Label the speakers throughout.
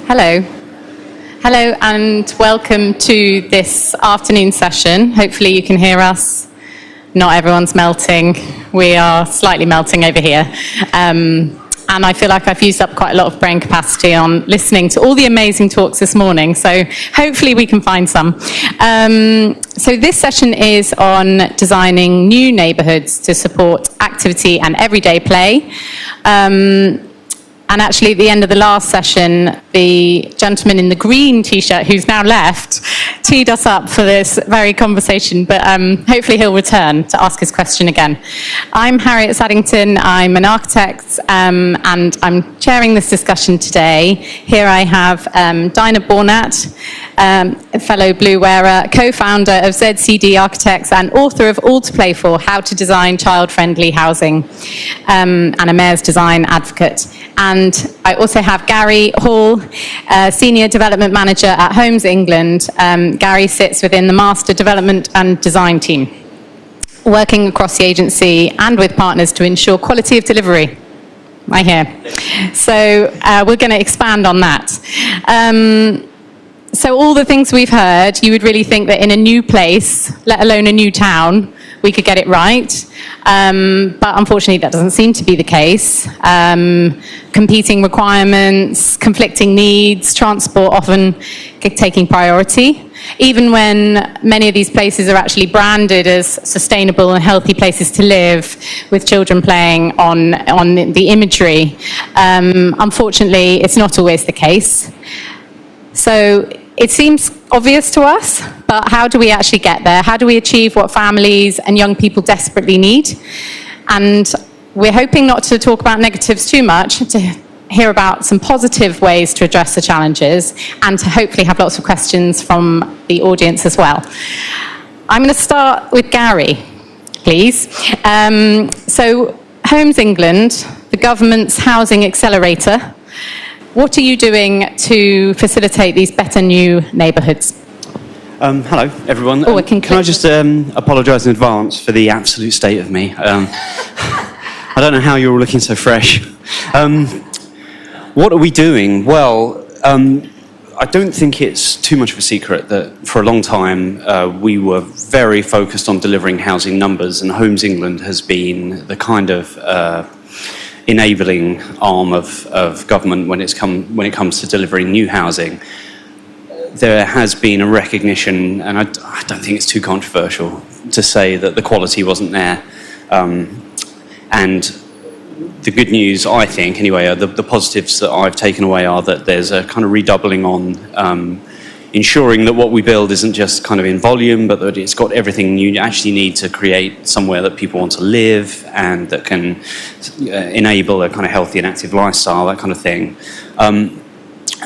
Speaker 1: Hello. Hello and welcome to this afternoon session. Hopefully you can hear us. Not everyone's melting. We are slightly melting over here. And I feel like I've used up quite a lot of brain capacity on listening to all the amazing talks this morning. So hopefully we can find some. So this session is on designing new neighbourhoods to support activity and everyday play. And actually, at the end of the last session, the gentleman in the green T-shirt, who's now left, teed us up for this very conversation, but hopefully he'll return to ask his question again. I'm Harriet Saddington. I'm an architect, and I'm chairing this discussion today. Here I have Dinah Bornat, a fellow Blue wearer, co-founder of ZCD Architects and author of All to Play For, How to Design Child-Friendly Housing, and a mayor's design advocate. And I also have Gary Hall, Senior Development Manager at Homes England. Gary sits within the Master Development and Design team, working across the agency and with partners to ensure quality of delivery. I hear. So we're going to expand on that. So all the things we've heard, you would really think that in a new place, let alone a new town, we could get it right. But unfortunately, that doesn't seem to be the case. Competing requirements, conflicting needs, transport often taking priority. Even when many of these places are actually branded as sustainable and healthy places to live, with children playing on the imagery, unfortunately, it's not always the case. So it seems obvious to us, but how do we actually get there? How do we achieve what families and young people desperately need? And we're hoping not to talk about negatives too much, to hear about some positive ways to address the challenges, and to hopefully have lots of questions from the audience as well. I'm going to start with Gary, please. So Homes England, the government's housing accelerator, what are you doing to facilitate these better new neighbourhoods?
Speaker 2: Hello, everyone.
Speaker 1: Oh,
Speaker 2: can I just apologise in advance for the absolute state of me? I don't know how you're all looking so fresh. What are we doing? Well, I don't think it's too much of a secret that for a long time we were very focused on delivering housing numbers, and Homes England has been the kind of enabling arm of government when it comes to delivering new housing. There has been a recognition, and I don't think it's too controversial to say that the quality wasn't there. And the good news, I think, anyway, the positives that I've taken away are that there's a kind of redoubling on ensuring that what we build isn't just kind of in volume, but that it's got everything you actually need to create somewhere that people want to live and that can enable a kind of healthy and active lifestyle, that kind of thing.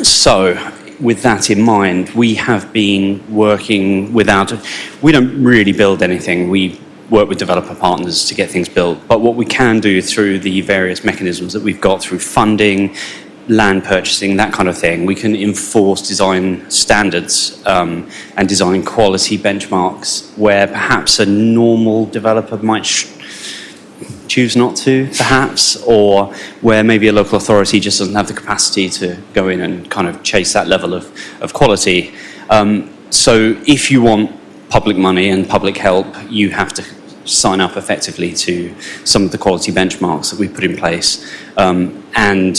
Speaker 2: So with that in mind, we have been working we don't really build anything. We work with developer partners to get things built. But what we can do through the various mechanisms that we've got through funding, land purchasing, that kind of thing, we can enforce design standards and design quality benchmarks where perhaps a normal developer might choose not to, perhaps, or where maybe a local authority just doesn't have the capacity to go in and kind of chase that level of quality. So if you want public money and public help, you have to sign up effectively to some of the quality benchmarks that we put in place. And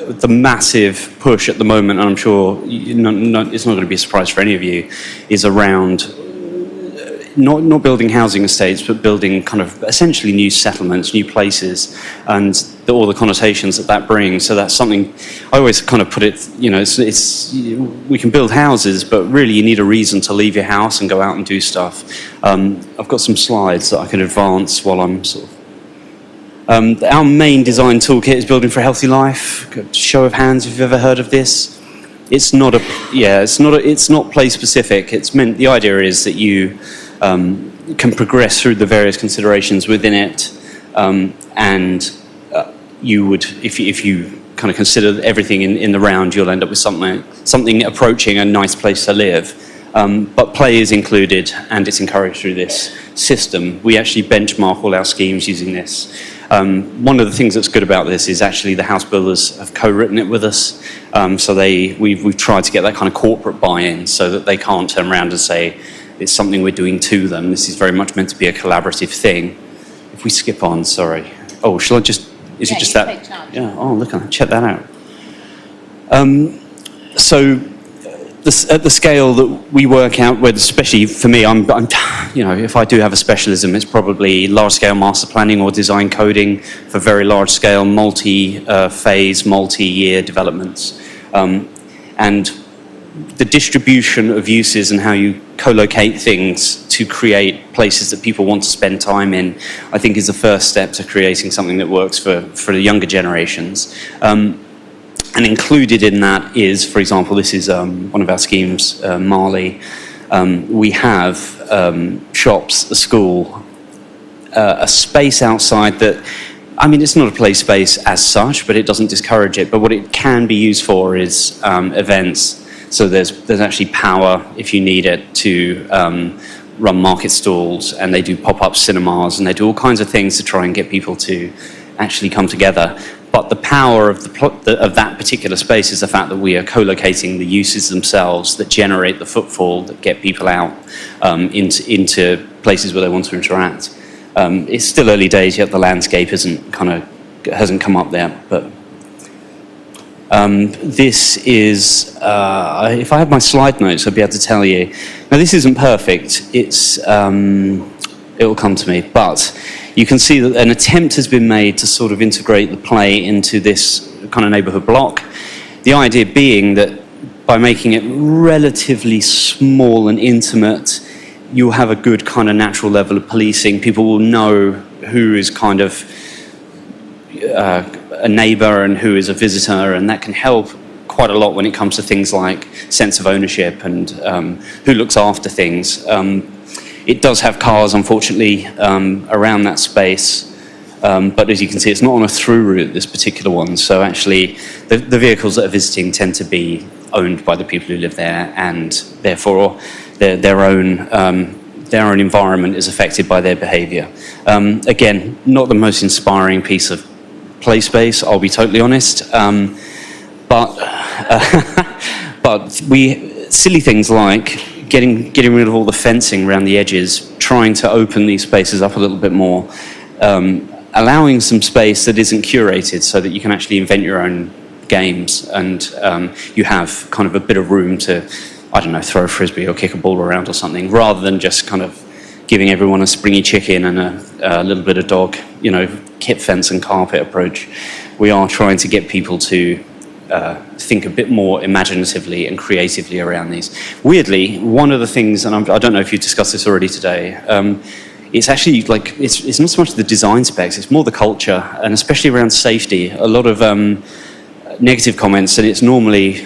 Speaker 2: the massive push at the moment, and I'm sure it's not going to be a surprise for any of you, is around not building housing estates, but building kind of essentially new settlements, new places, and all the connotations that brings. So that's something I always kind of put it, it's we can build houses, but really you need a reason to leave your house and go out and do stuff. I've got some slides that I can advance while I'm sort of. Our main design toolkit is Building for a Healthy Life. Show of hands if you've ever heard of this. It's not place specific. It's meant, the idea is that you can progress through the various considerations within it, and you would, if you kind of consider everything in the round, you'll end up with something approaching a nice place to live. But play is included, and it's encouraged through this system. We actually benchmark all our schemes using this. One of the things that's good about this is actually the house builders have co-written it with us. So we've tried to get that kind of corporate buy-in so that they can't turn around and say it's something we're doing to them. This is very much meant to be a collaborative thing. If we skip on, sorry. Oh, shall I just, is it just that?
Speaker 1: Take charge.
Speaker 2: Yeah, oh, look, check that out. So at the scale that we work out, where especially for me, I'm, you know, if I do have a specialism, it's probably large-scale master planning or design coding for very large-scale, multi-phase, multi-year developments. And the distribution of uses and how you co-locate things to create places that people want to spend time in, I think is the first step to creating something that works for the younger generations. And included in that is, for example, this is one of our schemes, Marley. We have shops, a school, a space outside that, I mean, it's not a play space as such, but it doesn't discourage it. But what it can be used for is events. So there's actually power, if you need it, to run market stalls, and they do pop-up cinemas, and they do all kinds of things to try and get people to actually come together. But the power of that particular space is the fact that we are co-locating the uses themselves that generate the footfall that get people out into places where they want to interact. It's still early days yet; the landscape hasn't come up there. But this is, if I had my slide notes, I'd be able to tell you. Now, this isn't perfect. It will come to me, but you can see that an attempt has been made to sort of integrate the play into this kind of neighbourhood block. The idea being that by making it relatively small and intimate, you'll have a good kind of natural level of policing. People will know who is kind of a neighbour and who is a visitor, and that can help quite a lot when it comes to things like sense of ownership and who looks after things. It does have cars, unfortunately, around that space, but as you can see, it's not on a through route, this particular one. So actually, the vehicles that are visiting tend to be owned by the people who live there, and therefore their own environment is affected by their behaviour. Again, not the most inspiring piece of play space, I'll be totally honest, but silly things like getting rid of all the fencing around the edges, trying to open these spaces up a little bit more, allowing some space that isn't curated so that you can actually invent your own games, and you have kind of a bit of room to, I don't know, throw a frisbee or kick a ball around or something, rather than just kind of giving everyone a springy chicken and a little bit of dog, you know, kit fence and carpet approach. We are trying to get people to think a bit more imaginatively and creatively around these. Weirdly, one of the things, and I don't know if you've discussed this already today, it's actually like, it's not so much the design specs, it's more the culture, and especially around safety. A lot of negative comments, and it's normally,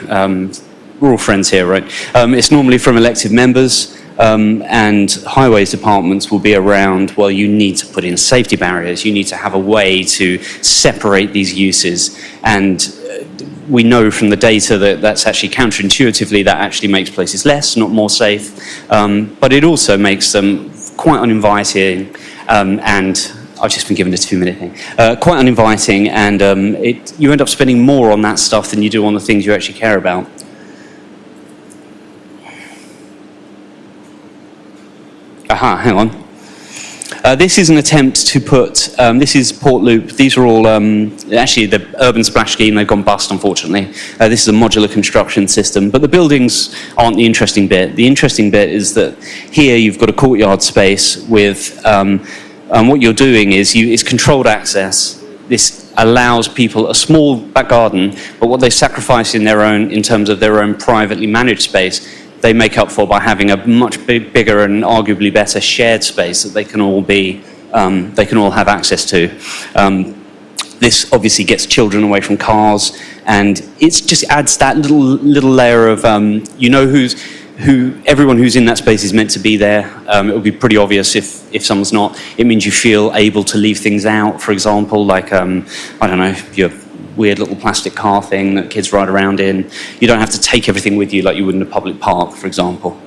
Speaker 2: we're all friends here, right? It's normally from elected members, and highways departments will be around, well, you need to put in safety barriers, you need to have a way to separate these uses, and we know from the data that that's actually counterintuitively, that actually makes places less, not more safe, but it also makes them quite uninviting, and I've just been given a 2-minute thing, quite uninviting, and you end up spending more on that stuff than you do on the things you actually care about. Aha, hang on. This is an attempt to put, this is Port Loop, these are all, actually the urban splash scheme, they've gone bust unfortunately. This is a modular construction system, but the buildings aren't the interesting bit. The interesting bit is that here you've got a courtyard space with, and what you're doing is, it's controlled access. This allows people a small back garden, but what they sacrifice in terms of their own privately managed space, they make up for by having a much bigger and arguably better shared space that they can all have access to. This obviously gets children away from cars, and it just adds that little layer of you know everyone who's in that space is meant to be there. It will be pretty obvious if someone's not. It means you feel able to leave things out. For example, like I don't know, your weird little plastic car thing that kids ride around in. You don't have to take everything with you like you would in a public park, for example.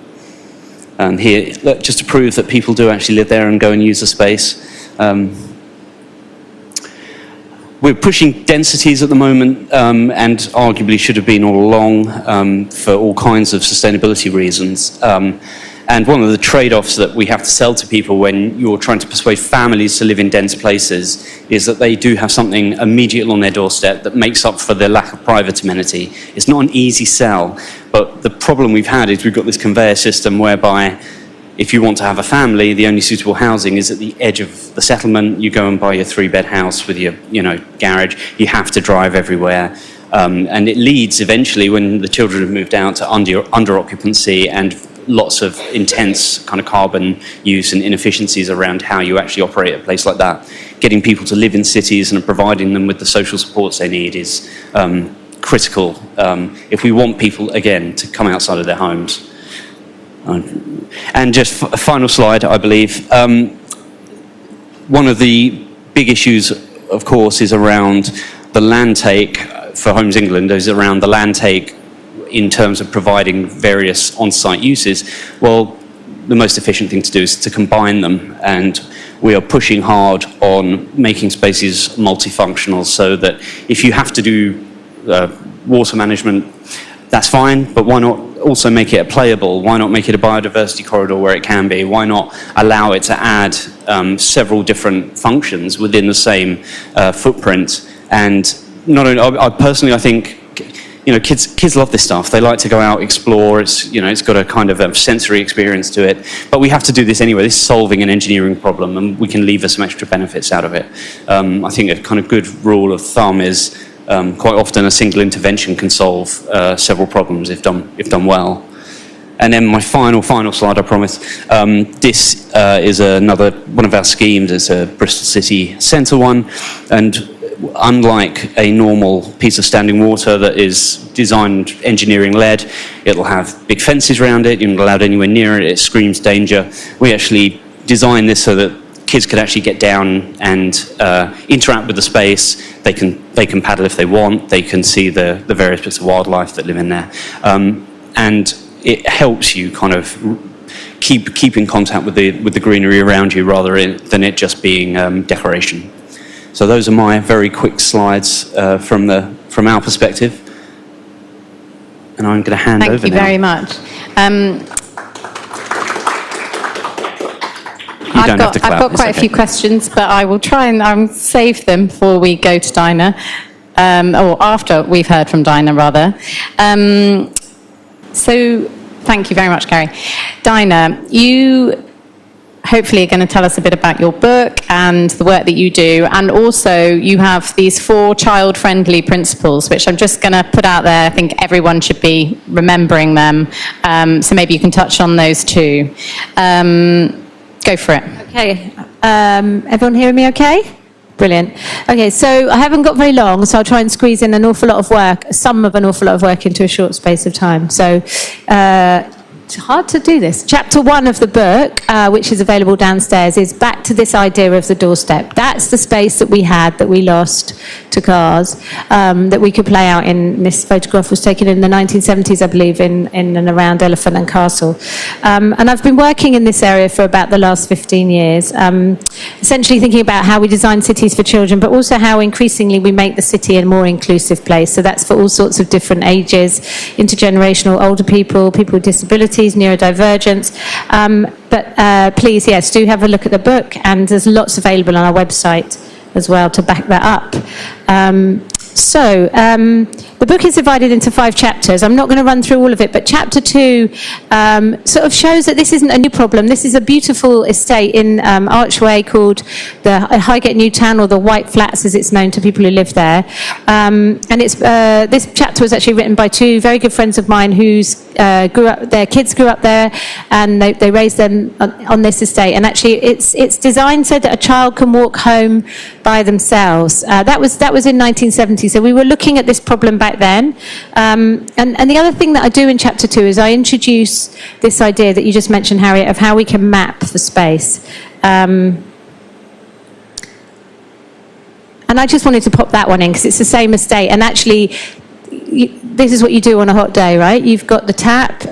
Speaker 2: And here, just to prove that people do actually live there and go and use the space. We're pushing densities at the moment, and arguably should have been all along, for all kinds of sustainability reasons. And one of the trade-offs that we have to sell to people when you're trying to persuade families to live in dense places is that they do have something immediately on their doorstep that makes up for their lack of private amenity. It's not an easy sell, but the problem we've had is we've got this conveyor system whereby if you want to have a family, the only suitable housing is at the edge of the settlement. You go and buy your 3-bed house with your, garage. You have to drive everywhere. And it leads eventually, when the children have moved out, to under occupancy and lots of intense kind of carbon use and inefficiencies around how you actually operate a place like that. Getting people to live in cities and providing them with the social supports they need is critical if we want people, again, to come outside of their homes. And just a final slide, I believe. One of the big issues, of course, is around the land take for Homes England, is around the land take in terms of providing various on-site uses. Well, the most efficient thing to do is to combine them, and we are pushing hard on making spaces multifunctional so that if you have to do water management, that's fine, but why not also make it playable? Why not make it a biodiversity corridor where it can be? Why not allow it to add several different functions within the same footprint? And not only, I think, kids love this stuff. They like to go out, explore. It's got a kind of a sensory experience to it. But we have to do this anyway. This is solving an engineering problem, and we can lever some extra benefits out of it. I think a kind of good rule of thumb is quite often a single intervention can solve several problems if done well. And then my final slide, I promise. This is another one of our schemes. It's a Bristol City Centre one, and unlike a normal piece of standing water that is designed engineering-led, it'll have big fences around it. You're not allowed anywhere near it. It screams danger. We actually designed this so that kids could actually get down and interact with the space. They can paddle if they want. They can see the various bits of wildlife that live in there, and it helps you kind of keep in contact with the greenery around you rather than it just being decoration. So those are my very quick slides from our perspective, and I'm going to hand over now.
Speaker 1: Thank you very much. I've got quite a few questions, but I will try and save them before we go to Dinah, or after we've heard from Dinah, rather. So thank you very much, Gary. Dinah, you hopefully are going to tell us a bit about your book and the work that you do, and also you have these 4 child-friendly principles, which I'm just going to put out there. I think everyone should be remembering them, so maybe you can touch on those too. Go for it.
Speaker 3: Okay. Everyone hearing me okay? Brilliant. Okay, so I haven't got very long, so I'll try and squeeze in an awful lot of work into a short space of time. So it's hard to do this. Chapter 1 of the book, which is available downstairs, is back to this idea of the doorstep. That's the space that we had that we lost to cars, that we could play out in. This photograph was taken in the 1970s, I believe, in and around Elephant and Castle. And I've been working in this area for about the last 15 years, essentially thinking about how we design cities for children, but also how increasingly we make the city a more inclusive place. So that's for all sorts of different ages, intergenerational, older people, people with disabilities, neurodivergence. But please, yes, do have a look at the book, and there's lots available on our website as well to back that up. The book is divided into 5 chapters. I'm not going to run through all of it, but chapter 2 sort of shows that this isn't a new problem. This is a beautiful estate in Archway called the Highgate New Town, or the White Flats as it's known to people who live there. And it's this chapter was actually written by 2 very good friends of mine whose their kids grew up there, and they raised them on this estate. And actually it's designed so that a child can walk home by themselves. That was in 1970. So we were looking at this problem back then. And the other thing that I do in chapter 2 is I introduce this idea that you just mentioned, Harriet, of how we can map the space. And I just wanted to pop that one in because it's the same estate. And actually, this is what you do on a hot day, right? You've got the tap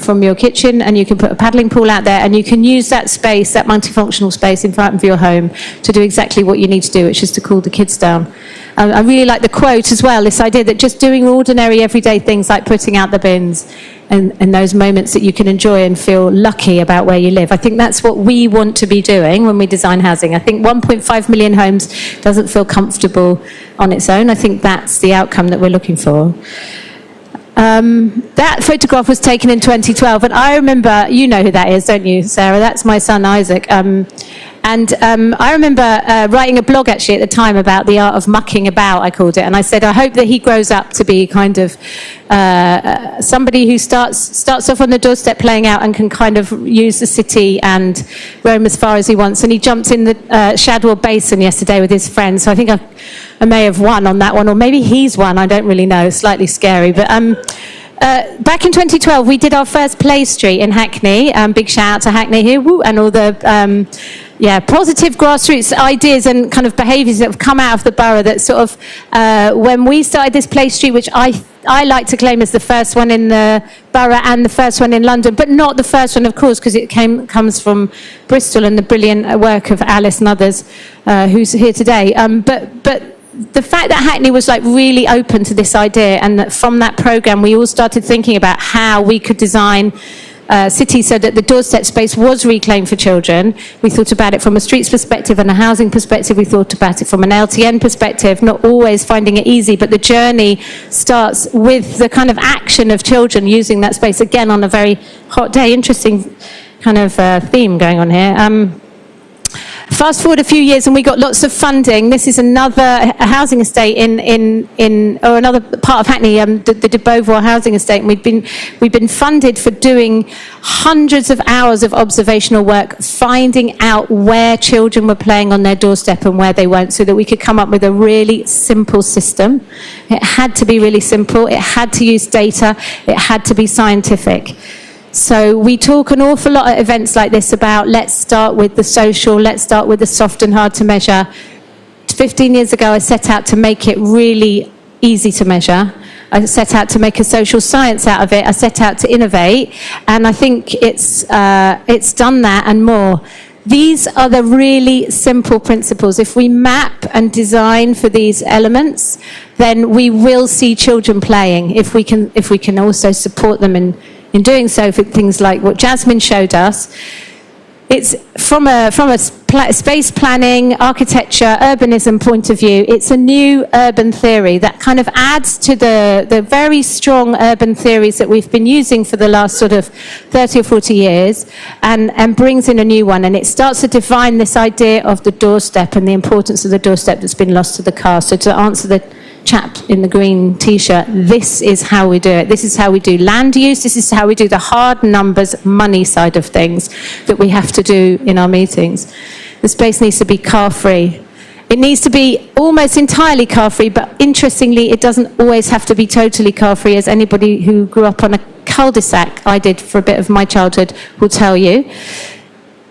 Speaker 3: from your kitchen, and you can put a paddling pool out there, and you can use that space, that multifunctional space in front of your home, to do exactly what you need to do, which is to cool the kids down. I really like the quote as well, this idea that just doing ordinary everyday things like putting out the bins and those moments that you can enjoy and feel lucky about where you live. I think that's what we want to be doing when we design housing. I think 1.5 million homes doesn't feel comfortable on its own. I think that's the outcome that we're looking for. That photograph was taken in 2012, and I remember, you know who that is, don't you, Sarah? That's my son, Isaac. I remember writing a blog actually at the time about the art of mucking about, I called it, and I said I hope that he grows up to be kind of somebody who starts off on the doorstep playing out and can kind of use the city and roam as far as he wants. And he jumped in the Shadwell Basin yesterday with his friends, so I think I may have won on that one, or maybe he's won, I don't really know, slightly scary. But back in 2012, we did our first Play Street in Hackney. Big shout out to Hackney here, woo, and all the positive grassroots ideas and kind of behaviours that have come out of the borough that sort of, when we started this Play Street, which I like to claim as the first one in the borough and the first one in London, but not the first one, of course, because it comes from Bristol and the brilliant work of Alice and others who's here today. But the fact that Hackney was like really open to this idea, and that from that programme we all started thinking about how we could design cities so that the doorstep space was reclaimed for children. We thought about it from a streets perspective and a housing perspective. We thought about it from an LTN perspective, not always finding it easy, but the journey starts with the kind of action of children using that space, again on a very hot day. Interesting kind of theme going on here. Fast forward a few years and we got lots of funding. This is another housing estate or another part of Hackney, the de Beauvoir housing estate. And we've been funded for doing hundreds of hours of observational work, finding out where children were playing on their doorstep and where they weren't, so that we could come up with a really simple system. It had to be really simple. It had to use data. It had to be scientific. So we talk an awful lot at events like this about let's start with the social, let's start with the soft and hard to measure. 15 years ago, I set out to make it really easy to measure. I set out to make a social science out of it. I set out to innovate, and I think it's done that and more. These are the really simple principles. If we map and design for these elements, then we will see children playing. If we can also support them in doing so, for things like what Jasmine showed us. It's from a space planning, architecture, urbanism point of view, it's a new urban theory that kind of adds to the very strong urban theories that we've been using for the last sort of 30 or 40 years, and brings in a new one. And it starts to define this idea of the doorstep and the importance of the doorstep that's been lost to the car. So to answer the chap in the green t-shirt, this is how we do it. This is how we do land use. This is how we do the hard numbers, money side of things that we have to do in our meetings. The space needs to be car-free. It needs to be almost entirely car-free, but interestingly, it doesn't always have to be totally car-free, as anybody who grew up on a cul-de-sac, I did for a bit of my childhood, will tell you.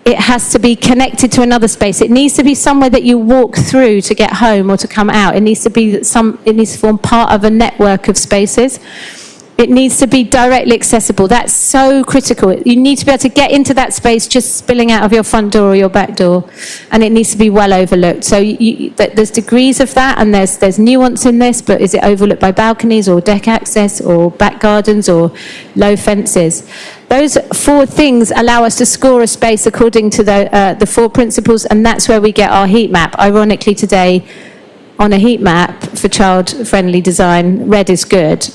Speaker 3: It has to be connected to another space. It needs to be somewhere that you walk through to get home or to come out. It needs to form part of a network of spaces. It needs to be directly accessible. That's so critical. You need to be able to get into that space just spilling out of your front door or your back door, and it needs to be well overlooked. So there's degrees of that, and there's nuance in this, but is it overlooked by balconies or deck access or back gardens or low fences? Those four things allow us to score a space according to the four principles, and that's where we get our heat map. Ironically today, on a heat map for child-friendly design, red is good.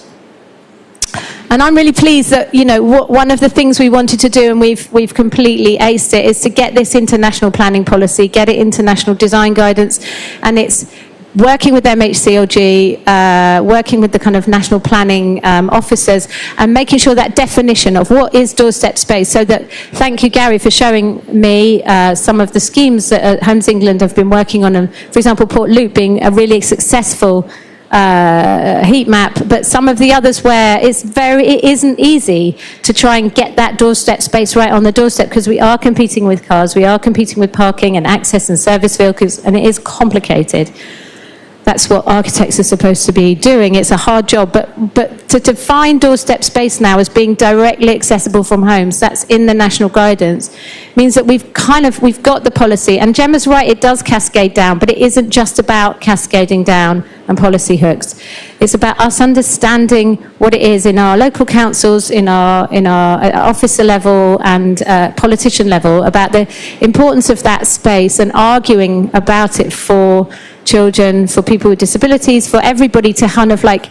Speaker 3: And I'm really pleased that, one of the things we wanted to do, and we've completely aced it, is to get this into national planning policy, get it into national design guidance, and it's working with MHCLG, working with the kind of national planning officers, and making sure that definition of what is doorstep space, so that, thank you Gary for showing me some of the schemes that Homes England have been working on, and for example Port Loop being a really successful heat map, but some of the others where it isn't easy to try and get that doorstep space right on the doorstep, because we are competing with cars, we are competing with parking and access and service vehicles, and it is complicated. that's what architects are supposed to be doing. It's a hard job, but to define doorstep space now as being directly accessible from homes, that's in the national guidance, means that we've got the policy. And Gemma's right, it does cascade down, but it isn't just about cascading down and policy hooks. It's about us understanding what it is in our local councils, in our officer level and politician level, about the importance of that space and arguing about it for children, for people with disabilities, for everybody to kind of like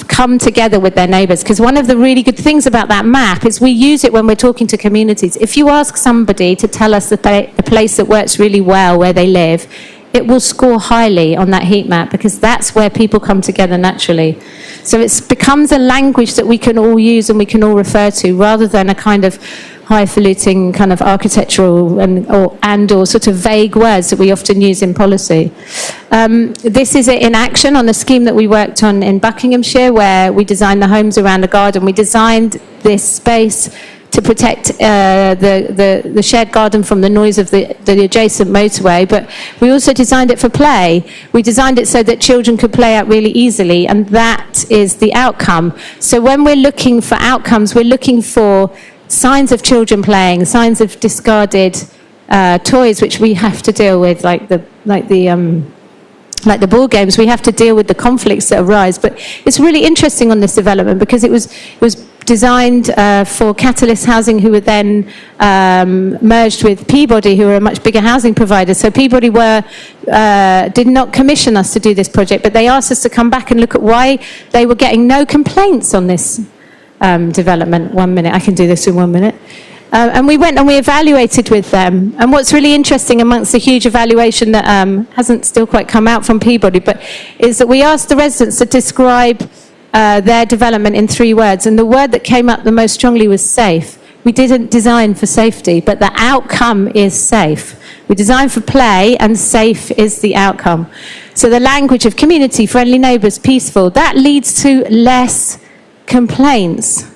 Speaker 3: come together with their neighbours. Because one of the really good things about that map is we use it when we're talking to communities. If you ask somebody to tell us the place that works really well where they live, it will score highly on that heat map, because that's where people come together naturally. So it becomes a language that we can all use and we can all refer to, rather than a kind of highfalutin kind of architectural and/or sort of vague words that we often use in policy. This is it in action on a scheme that we worked on in Buckinghamshire, where we designed the homes around a garden. We designed this space to protect the shared garden from the noise of the adjacent motorway, but we also designed it for play. We designed it so that children could play out really easily, and that is the outcome. So when we're looking for outcomes, we're looking for signs of children playing, signs of discarded toys, which we have to deal with, like the ball games. We have to deal with the conflicts that arise. But it's really interesting on this development, because it was designed for Catalyst Housing, who were then merged with Peabody, who were a much bigger housing provider. So Peabody did not commission us to do this project, but they asked us to come back and look at why they were getting no complaints on this development. 1 minute, I can do this in 1 minute. And we went and we evaluated with them. And what's really interesting amongst the huge evaluation that hasn't still quite come out from Peabody, but is that we asked the residents to describe their development in 3 words. And the word that came up the most strongly was safe. We didn't design for safety, but the outcome is safe. We designed for play, and safe is the outcome. So the language of community, friendly neighbours, peaceful, that leads to less complaints.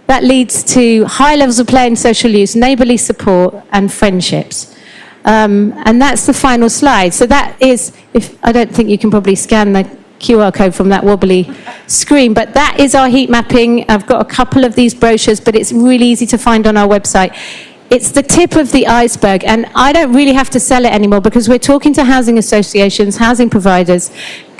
Speaker 3: That leads to high levels of play and social use, neighbourly support, and friendships. And that's the final slide. So that is, I don't think you can probably scan the QR code from that wobbly screen, but that is our heat mapping. I've got a couple of these brochures, but it's really easy to find on our website. It's the tip of the iceberg, and I don't really have to sell it anymore, because we're talking to housing associations, housing providers,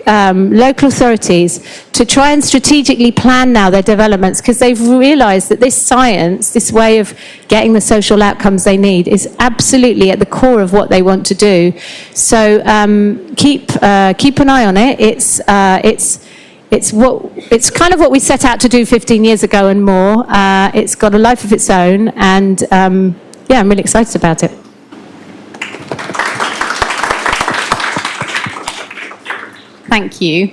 Speaker 3: local authorities, to try and strategically plan now their developments, because they've realised that this science, this way of getting the social outcomes they need, is absolutely at the core of what they want to do. So keep an eye on it. It's kind of what we set out to do 15 years ago and more. It's got a life of its own, and I'm really excited about it.
Speaker 1: Thank you.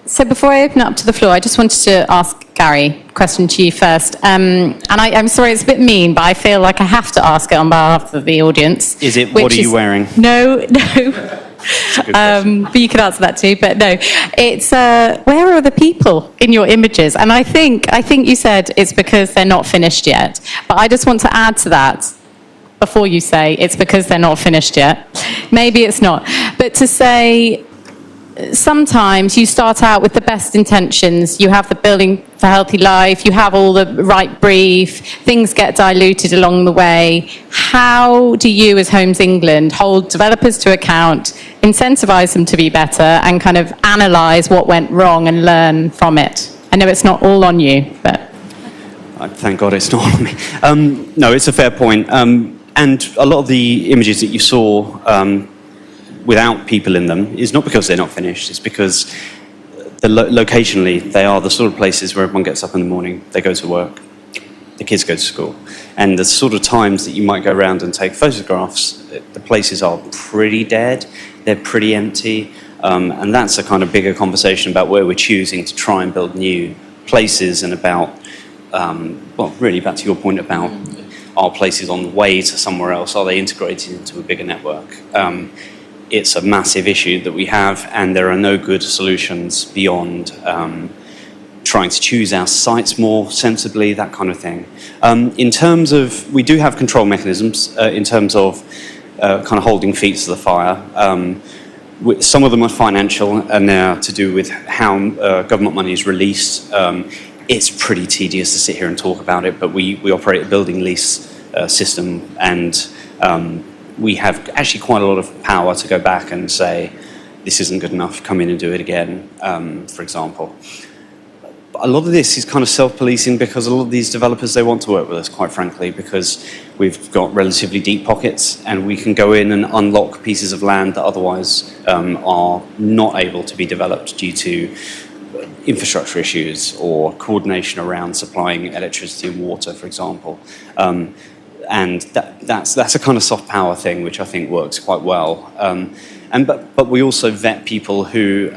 Speaker 1: So before I open it up to the floor, I just wanted to ask Gary a question to you first. And I'm sorry, it's a bit mean, but I feel like I have to ask it on behalf of the audience.
Speaker 2: Is it, what are you wearing?
Speaker 1: No. But you could answer that too, but no. It's, where are the people in your images? And I think you said it's because they're not finished yet. But I just want to add to that, before you say it's because they're not finished yet. Maybe it's not. But to say, sometimes you start out with the best intentions. You have the Building for Healthy Life, you have all the right brief, things get diluted along the way. How do you, as Homes England, hold developers to account, incentivise them to be better, and kind of analyse what went wrong and learn from it? I know it's not all on you, but...
Speaker 2: Thank God it's not on me. No, it's a fair point. And a lot of the images that you saw without people in them is not because they're not finished, it's because locationally they are the sort of places where everyone gets up in the morning, they go to work, the kids go to school. And the sort of times that you might go around and take photographs, the places are pretty dead, they're pretty empty, and that's a kind of bigger conversation about where we're choosing to try and build new places, and about, really back to your point about are places on the way to somewhere else, are they integrated into a bigger network? It's a massive issue that we have, and there are no good solutions beyond trying to choose our sites more sensibly, that kind of thing. In terms of, we do have control mechanisms in terms of kind of holding feet to the fire. some of them are financial, and they're to do with how government money is released. It's pretty tedious to sit here and talk about it, but we operate a building lease system, and we have actually quite a lot of power to go back and say, this isn't good enough, come in and do it again, for example. A lot of this is kind of self-policing, because a lot of these developers, they want to work with us, quite frankly, because we've got relatively deep pockets, and we can go in and unlock pieces of land that otherwise are not able to be developed due to infrastructure issues or coordination around supplying electricity and water, for example. And that's a kind of soft power thing, which I think works quite well. But we also vet people who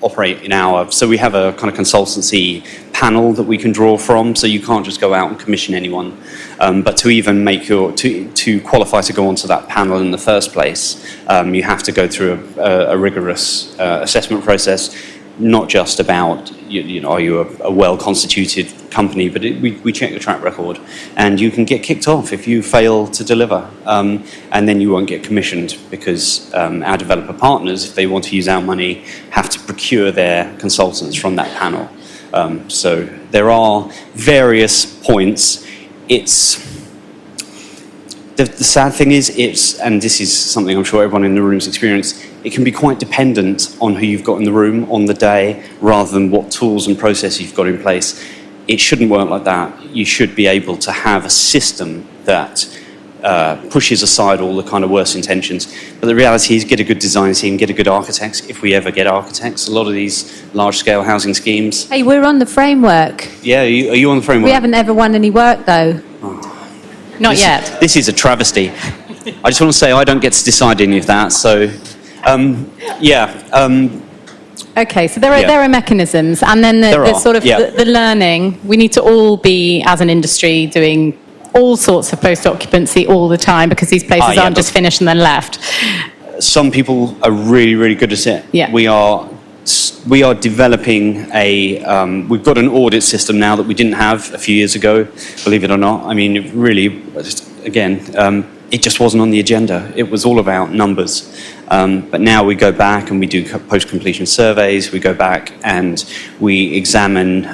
Speaker 2: operate in our... So we have a kind of consultancy panel that we can draw from, so you can't just go out and commission anyone. But to even make to qualify to go onto that panel in the first place, you have to go through a rigorous assessment process, not just about, are you a well-constituted company, but we check your track record, and you can get kicked off if you fail to deliver, and then you won't get commissioned, because our developer partners, if they want to use our money, have to procure their consultants from that panel. So there are various points. The sad thing is, and this is something I'm sure everyone in the room's experienced, it can be quite dependent on who you've got in the room on the day, rather than what tools and processes you've got in place. It shouldn't work like that. You should be able to have a system that pushes aside all the kind of worst intentions. But the reality is, get a good design team, get a good architects, if we ever get architects. A lot of these large-scale housing schemes...
Speaker 3: Hey, we're on the framework.
Speaker 2: Yeah, are you on the framework?
Speaker 3: We haven't ever won any work, though.
Speaker 1: Not yet.
Speaker 2: This is a travesty. I just want to say I don't get to decide any of that, so...
Speaker 1: Okay, so there are mechanisms, and then the learning. We need to all be, as an industry, doing all sorts of post-occupancy all the time, because these places aren't just finished and then left.
Speaker 2: Some people are really, really good at it.
Speaker 1: Yeah.
Speaker 2: We are developing we've got an audit system now that we didn't have a few years ago, believe it or not. I mean, it really, it just wasn't on the agenda. It was all about numbers. But now we go back and we do post-completion surveys. We go back and we examine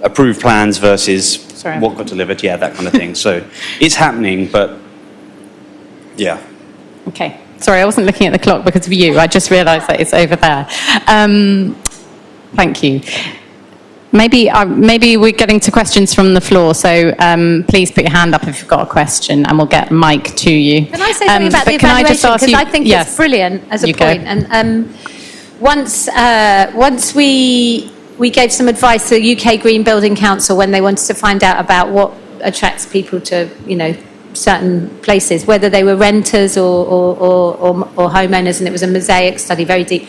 Speaker 2: approved plans versus what got delivered. Yeah, that kind of thing. So it's happening, but yeah.
Speaker 1: Okay. Sorry, I wasn't looking at the clock because of you. I just realised that it's over there. Thank you. Maybe we're getting to questions from the floor, so please put your hand up if you've got a question, and we'll get a mic to you.
Speaker 3: Can I say something about the evaluation? Because I think it's brilliant as a point. And once we gave some advice to the UK Green Building Council when they wanted to find out about what attracts people to, certain places, whether they were renters or homeowners, and it was a mosaic study, very deep.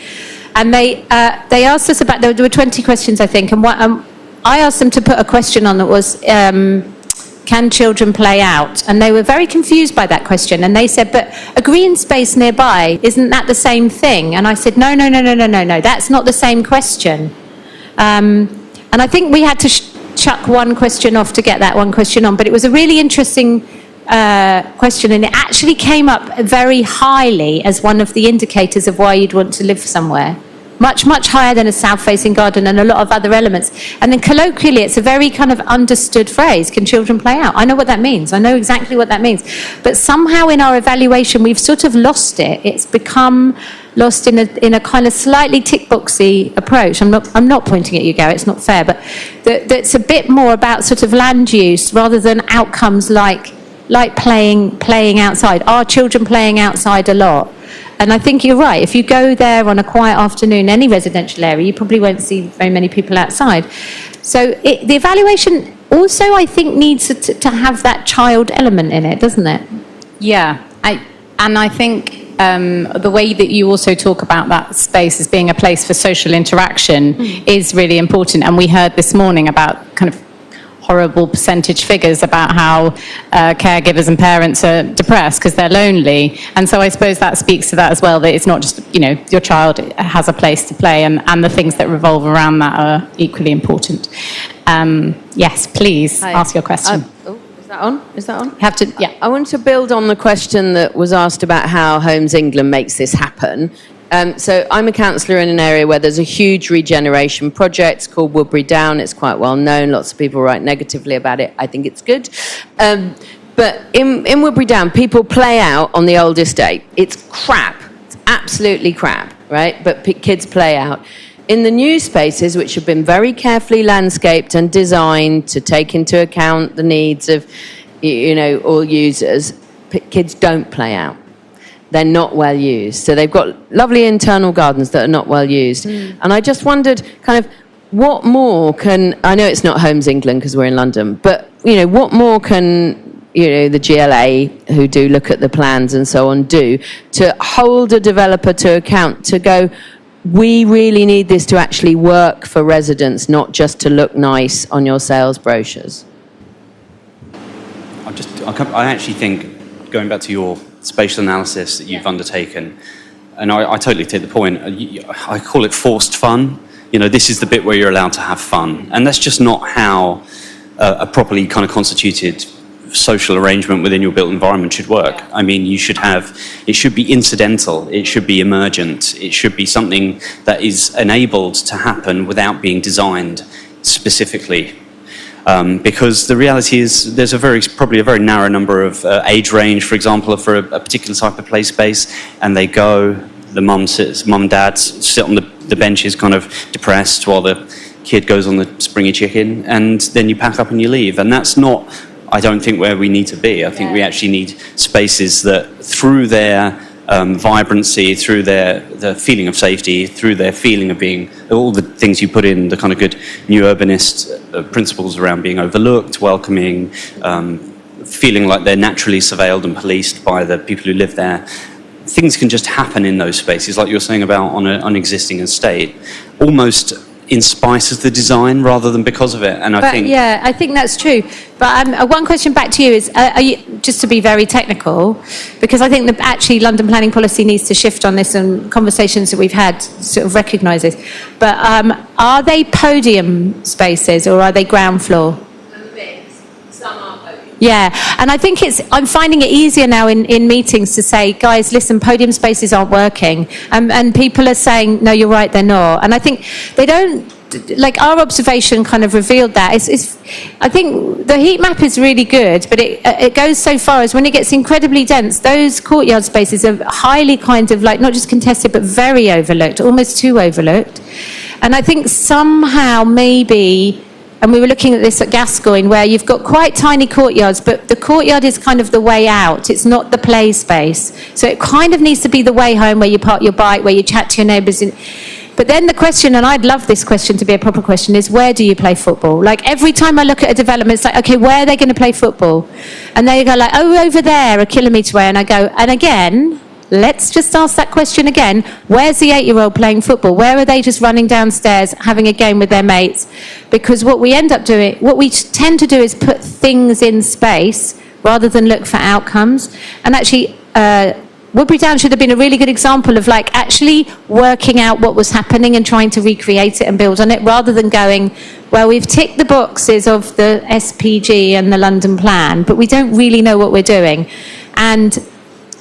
Speaker 3: And they asked us about, there were 20 questions, I think, and I asked them to put a question on that was, can children play out? And they were very confused by that question, and they said, but a green space nearby, isn't that the same thing? And I said, no, that's not the same question. And I think we had to chuck one question off to get that one question on, but it was a really interesting question, and it actually came up very highly as one of the indicators of why you'd want to live somewhere. Much, much higher than a south-facing garden and a lot of other elements. And then colloquially, it's a very kind of understood phrase, can children play out? I know what that means. I know exactly what that means. But somehow in our evaluation, we've sort of lost it. It's become lost in a kind of slightly tick-boxy approach. I'm not pointing at you, Gary, it's not fair, but that's a bit more about sort of land use rather than outcomes like playing outside. Are children playing outside a lot? And I think you're right. If you go there on a quiet afternoon, any residential area, you probably won't see very many people outside. So the evaluation also, I think, needs to have that child element in it, doesn't it?
Speaker 1: Yeah. I think the way that you also talk about that space as being a place for social interaction is really important. And we heard this morning about kind of horrible percentage figures about how caregivers and parents are depressed because they're lonely. And so I suppose that speaks to that as well, that it's not just, your child has a place to play, and the things that revolve around that are equally important. Yes, please. Hi. Ask your question.
Speaker 4: Is that on? Have to. Yeah. I want to build on the question that was asked about how Homes England makes this happen. So I'm a councillor in an area where there's a huge regeneration project called Woodbury Down. It's quite well known. Lots of people write negatively about it. I think it's good. But in Woodbury Down, people play out on the old estate. It's crap. It's absolutely crap, right? But kids play out. In the new spaces, which have been very carefully landscaped and designed to take into account the needs of, all users, kids don't play out. They're not well used. So they've got lovely internal gardens that are not well used. And I just wondered kind of what more can, I know it's not Homes England because we're in London, but, what more can, the GLA who do look at the plans and so on do to hold a developer to account to go, we really need this to actually work for residents, not just to look nice on your sales brochures.
Speaker 2: I actually think, going back to your spatial analysis that you've undertaken, and I totally take the point, I call it forced fun. This is the bit where you're allowed to have fun. And that's just not how a properly kind of constituted social arrangement within your built environment should work. I mean, it should be incidental, it should be emergent, it should be something that is enabled to happen without being designed specifically. Because the reality is there's probably a very narrow number of age range, for example, for a particular type of play space, and they go, the mum and dad sit on the benches kind of depressed while the kid goes on the springy chicken, and then you pack up and you leave. And that's not, I don't think, where we need to be. I think we actually need spaces that, through their vibrancy, through their feeling of safety, through their feeling of being, all the things you put in, the kind of good new urbanist principles around being overlooked, welcoming, feeling like they're naturally surveilled and policed by the people who live there. Things can just happen in those spaces, like you were saying about on an existing estate, almost in spite of the design rather than because of it. And I think
Speaker 3: that's true. But one question back to you is, are you, just to be very technical, because I think that actually London planning policy needs to shift on this, and conversations that we've had sort of recognise this. But are they podium spaces or are they ground floor?
Speaker 4: Some are podium.
Speaker 3: Yeah, and I think I'm finding it easier now in meetings to say, guys, listen, podium spaces aren't working. And people are saying, no, you're right, they're not. And I think they don't, like our observation kind of revealed that. I think the heat map is really good, but it goes so far as when it gets incredibly dense, those courtyard spaces are highly kind of like not just contested, but very overlooked, almost too overlooked. And I think somehow maybe... And we were looking at this at Gascoigne, where you've got quite tiny courtyards, but the courtyard is kind of the way out. It's not the play space. So it kind of needs to be the way home, where you park your bike, where you chat to your neighbours. But then the question, and I'd love this question to be a proper question, is where do you play football? Like every time I look at a development, it's like, okay, where are they going to play football? And they go like, oh, over there, a kilometre away. And I go, and again... Let's just ask that question again. Where's the 8-year-old playing football? Where are they just running downstairs, having a game with their mates? Because what we tend to do is put things in space rather than look for outcomes. And actually, Woodbury Down should have been a really good example of like actually working out what was happening and trying to recreate it and build on it, rather than going, well, we've ticked the boxes of the SPG and the London plan, but we don't really know what we're doing. And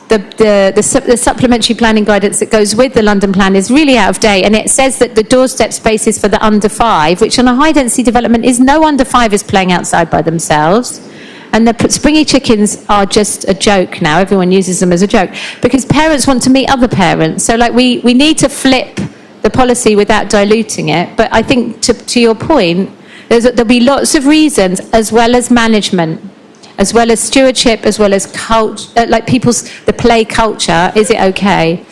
Speaker 3: the supplementary planning guidance that goes with the London plan is really out of date, and it says that the doorstep spaces for the under 5, which on a high density development is no under 5 is playing outside by themselves, and the springy chickens are just a joke now. Everyone uses them as a joke because parents want to meet other parents. So like we need to flip the policy without diluting it. But I think to your point, there'll be lots of reasons, as well as management, as well as stewardship, as well as culture, like the play culture. Is it okay?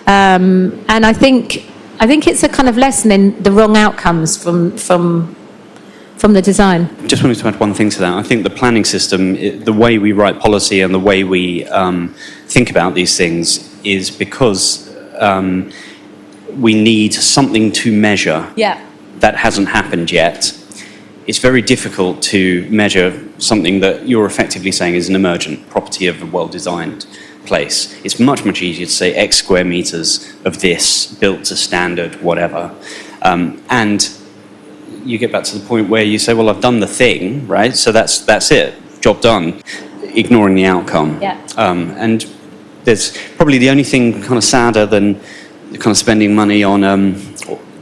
Speaker 3: And I think it's a kind of lesson in the wrong outcomes from the design.
Speaker 2: Just wanted to add one thing to that. I think the planning system, the way we write policy and the way we think about these things is because we need something to measure.
Speaker 3: Yeah.
Speaker 2: That hasn't happened yet. It's very difficult to measure something that you're effectively saying is an emergent property of a well-designed place. It's much, much easier to say X square meters of this, built to standard, whatever. And you get back to the point where you say, well, I've done the thing, right? So that's it, job done, ignoring the outcome.
Speaker 3: Yeah.
Speaker 2: And there's probably the only thing kind of sadder than kind of spending money on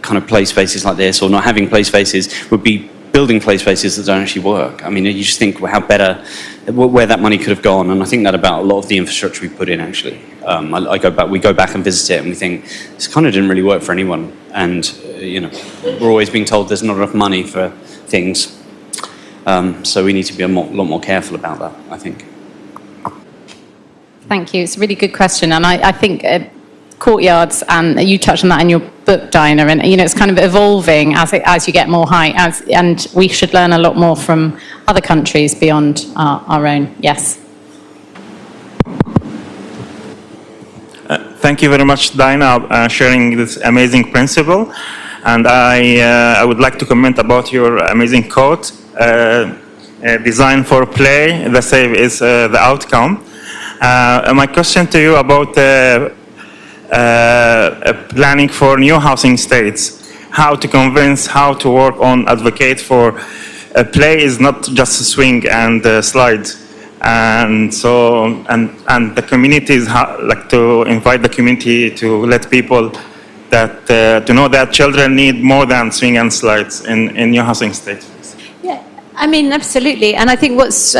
Speaker 2: kind of play spaces like this, or not having play spaces, would be building play spaces that don't actually work. I mean, you just think how better, where that money could have gone, and I think that about a lot of the infrastructure we put in, actually. We go back and visit it, and we think, this kind of didn't really work for anyone, and, we're always being told there's not enough money for things. So we need to be a lot more careful about that, I think.
Speaker 1: Thank you. It's a really good question, and I think courtyards, and you touched on that in your book, Dinah, and it's kind of evolving as you get more height, and we should learn a lot more from other countries beyond our own. Yes.
Speaker 5: Thank you very much, Dinah, sharing this amazing principle. And I would like to comment about your amazing quote, design for play, the save is the outcome. My question to you about planning for new housing estates, how to convince, how to work on, advocate for play is not just a swing and slide. And so, and the communities like to invite the community to let people that to know that children need more than swing and slides in new housing estates.
Speaker 3: Yeah, I mean, absolutely. And I think what's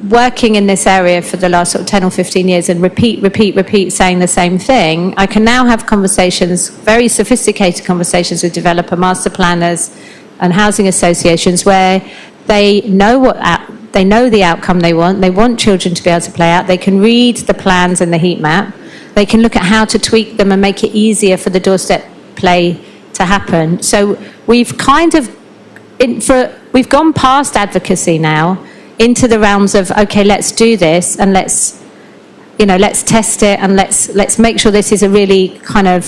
Speaker 3: working in this area for the last sort of 10 or 15 years and repeat saying the same thing, I can now have conversations, very sophisticated conversations with developer master planners and housing associations where they know they know the outcome they want children to be able to play out, they can read the plans and the heat map, they can look at how to tweak them and make it easier for the doorstep play to happen. So we've kind of, we've gone past advocacy now into the realms of, okay, let's do this and let's test it and let's make sure this is a really kind of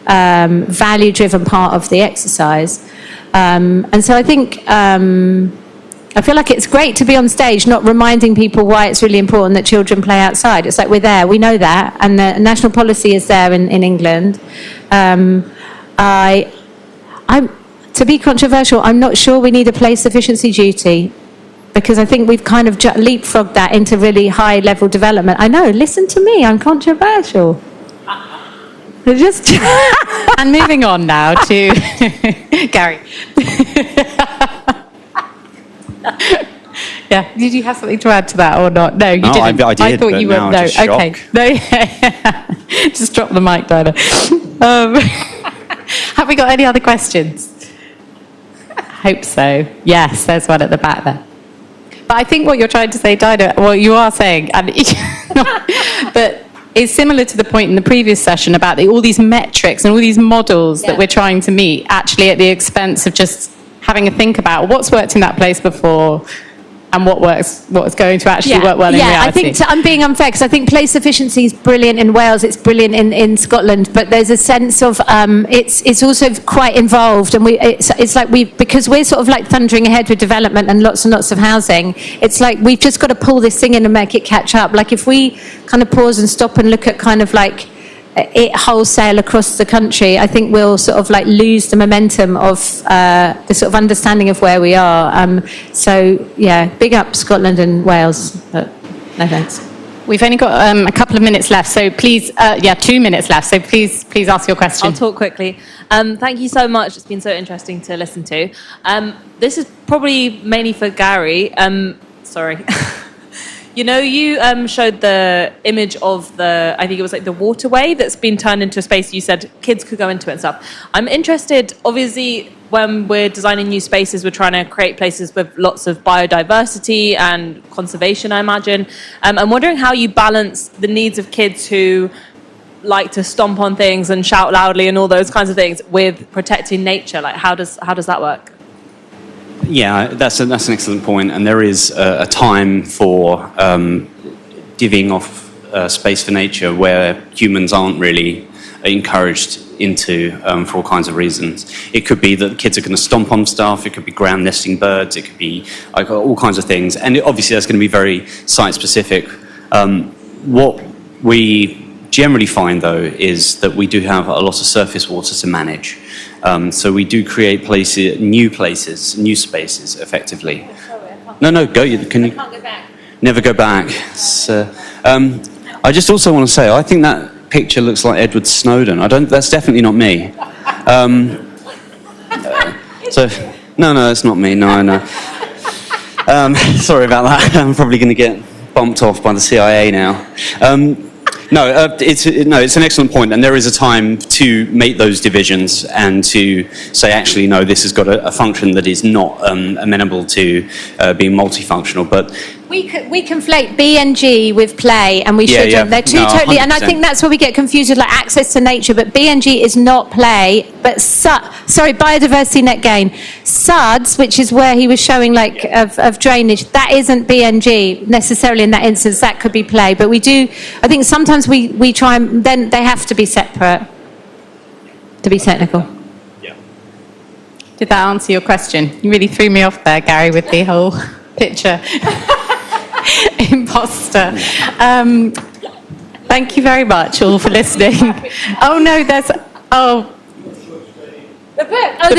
Speaker 3: value-driven part of the exercise. And so I think, I feel like it's great to be on stage, not reminding people why it's really important that children play outside. It's like, we're there, we know that, and the national policy is there in England. To be controversial, I'm not sure we need a play sufficiency duty, because I think we've kind of leapfrogged that into really high-level development. I know, listen to me, I'm controversial. Just
Speaker 1: And moving on now to Gary. Yeah. Did you have something to add to that or not? No, you didn't.
Speaker 2: I did.
Speaker 1: I thought
Speaker 2: but
Speaker 1: you were.
Speaker 2: now I'm
Speaker 1: No.
Speaker 2: just
Speaker 1: Okay.
Speaker 2: shocked.
Speaker 1: No. Just drop the mic, Dinah. Have we got any other questions? I hope so. Yes, there's one at the back there. But I think what you're trying to say, Dinah, well, you are saying, but it's similar to the point in the previous session about all these metrics and all these models that we're trying to meet, actually at the expense of just having a think about what's worked in that place before and what's going to actually work well in reality.
Speaker 3: I think I'm being unfair because I think play sufficiency is brilliant in Wales, it's brilliant in Scotland, but there's a sense of it's also quite involved, and it's like because we're sort of like thundering ahead with development and lots of housing. It's like we've just got to pull this thing in and make it catch up. Like if we kind of pause and stop and look at kind of like it wholesale across the country, I think we'll sort of like lose the momentum of the sort of understanding of where we are. So yeah, big up Scotland and Wales, but no thanks.
Speaker 1: We've only got a couple of minutes left, so please, 2 minutes left, so please ask your question.
Speaker 6: I'll talk quickly. Thank you so much. It's been so interesting to listen to. This is probably mainly for Gary. Sorry. You know, you showed the image of I think it was like the waterway that's been turned into a space. You said kids could go into it and stuff. I'm interested, obviously, when we're designing new spaces, we're trying to create places with lots of biodiversity and conservation, I imagine. I'm wondering how you balance the needs of kids who like to stomp on things and shout loudly and all those kinds of things with protecting nature. Like, how does that work?
Speaker 2: Yeah, that's an excellent point, and there is a time for divvying off space for nature where humans aren't really encouraged into for all kinds of reasons. It could be that kids are going to stomp on stuff, it could be ground nesting birds, it could be like all kinds of things, and obviously that's going to be very site-specific. What we generally find, though, is that we do have a lot of surface water to manage. So we do create new spaces, effectively. No, go. I can't go back. Never go back. So, I just also want to say, I think that picture looks like Edward Snowden. That's definitely not me. No, that's not me. No. Sorry about that. I'm probably going to get bumped off by the CIA now. It's an excellent point, and there is a time to make those divisions and to say, actually, no, this has got a function that is not amenable to being multifunctional. But
Speaker 3: we conflate B and G with play, and we shouldn't.
Speaker 2: Yeah.
Speaker 3: They're two
Speaker 2: No,
Speaker 3: totally, and I
Speaker 2: 100%.
Speaker 3: think that's where we get confused with like access to nature. But B and G is not play, but biodiversity net gain. SUDS, which is where he was showing like of drainage, that isn't B and G necessarily in that instance. That could be play, but we do. I think sometimes we try and then they have to be separate to be technical.
Speaker 1: Did that answer your question? You really threw me off there, Gary, with the whole picture. Imposter. Thank you very much all for listening. Oh no, the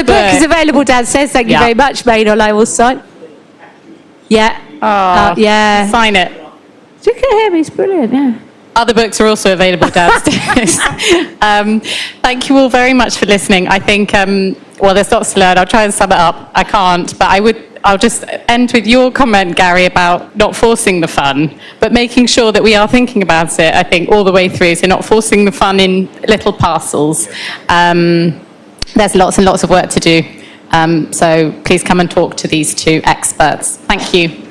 Speaker 3: book is available downstairs. Thank you very much, Main. I will sign. Yeah. Yeah.
Speaker 1: Sign it.
Speaker 3: Look at him. He's brilliant. Yeah.
Speaker 1: Other books are also available downstairs. Thank you all very much for listening. I think, there's lots to learn. I'll try and sum it up. I can't, but I'll just end with your comment, Gary, about not forcing the fun, but making sure that we are thinking about it, I think, all the way through. So not forcing the fun in little parcels. There's lots and lots of work to do. So please come and talk to these two experts. Thank you.